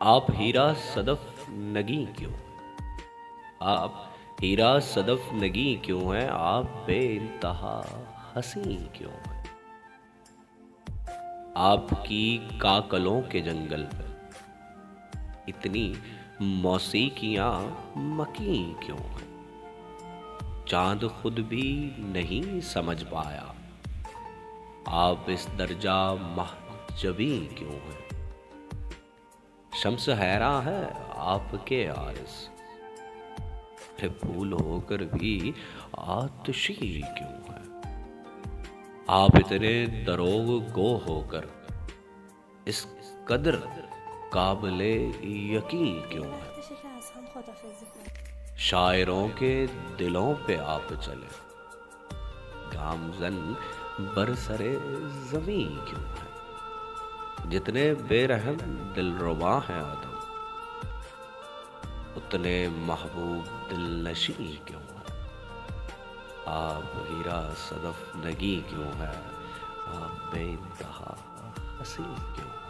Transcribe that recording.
آپ ہیرا صدف نگیں کیوں؟ آپ ہیرا صدف نگیں کیوں ہیں؟ آپ بے انتہا حسیں کیوں ہیں؟ آپ کی کاکلوں کے جنگل میں اتنی موسیقیاں مکیں کیوں ہیں؟ چاند خود بھی نہیں سمجھ پایا آپ اس درجہ محجبیں کیوں ہیں؟ شمس حیراں ہے آپ کے عارض، پھول ہو کر بھی آتشی کیوں ہے؟ آپ اتنے دروغ گو ہو کر اس قدر قابل یقین کیوں ہے؟ وقتشه که از هم خدافزی کنیم. شاعروں کے دلوں پہ آپ چلے، گامزن برسرے زمیں کیوں ہے؟ جتنے بے رحم دلربا ہیں آدم، اتنے محبوب دل نشیں کیوں ہے؟ آپ ہیرا صدف نگیں کیوں ہے؟ آپ بے انتہا حسین کیوں ہے؟